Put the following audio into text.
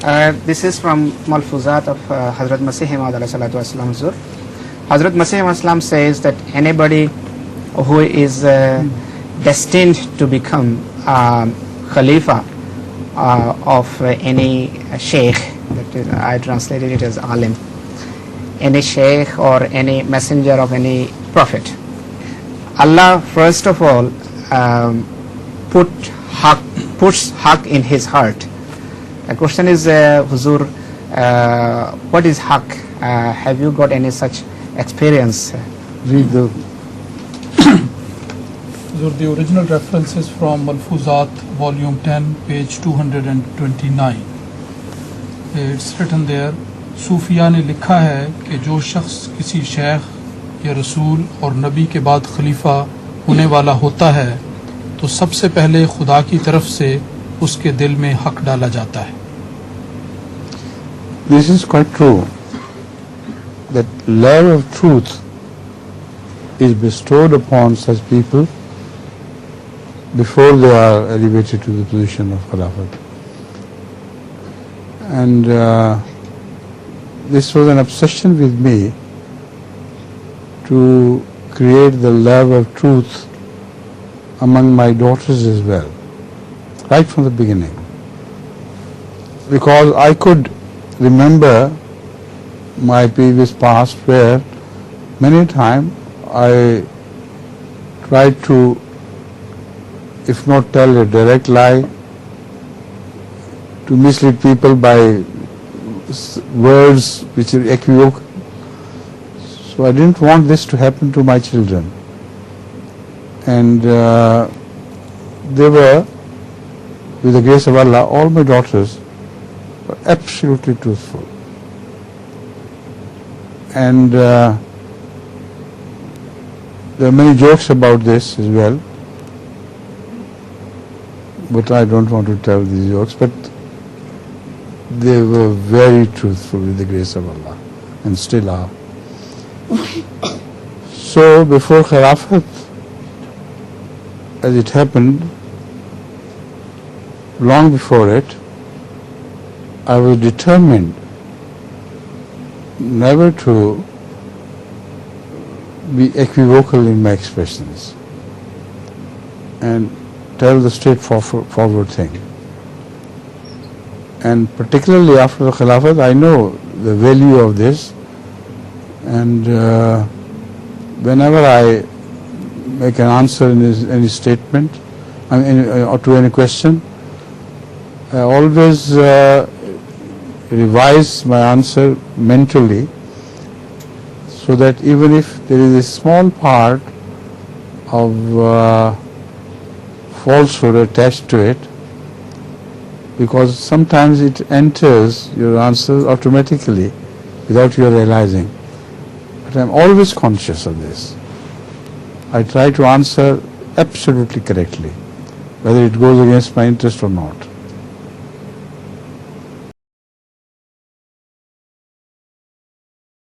This is from Malfuzat of Hazrat Masih Maud alayhi salatu wasalam zur. Hazrat Masih Maud says that anybody who is destined to become Khalifa of any sheikh, that is, I translated it as alim, any sheikh or any messenger of any prophet, Allah first of all puts haq in his heart. The question is, Huzur, what is haq? Have you got any such experience? Read the Huzur, the original reference is from Malfuzat, volume 10, page 229. It's written there, صوفیہ نے لکھا ہے کہ جو شخص کسی شیخ یا رسول اور نبی کے بعد خلیفہ ہونے والا ہوتا ہے تو سب سے پہلے خدا کی طرف سے اس کے دل میں حق ڈالا جاتا ہے. This is quite true, that love of truth is bestowed upon such people before they are elevated to the position of Khilafat. And this was an obsession with me to create the love of truth among my daughters as well, right from the beginning. Because I could remember my previous past where many times I tried to, if not tell a direct lie, to mislead people by words which are equivocal. So I didn't want this to happen to my children. And they were, with the grace of Allah, all my daughters were absolutely truthful. And there are many jokes about this as well, but I don't want to tell these jokes, but they were very truthful with the grace of Allah, and still are. So before Khilafat, as it happened, long before it, I was determined never to be equivocal in my expressions and tell the straightforward thing. And particularly after the Khilafat, I know the value of this, and whenever I make an answer in any statement or to any question, I always revise my answer mentally, so that even if there is a small part of falsehood attached to it, because sometimes it enters your answer automatically without you realizing. But I am always conscious of this. I try to answer absolutely correctly, whether it goes against my interest or not.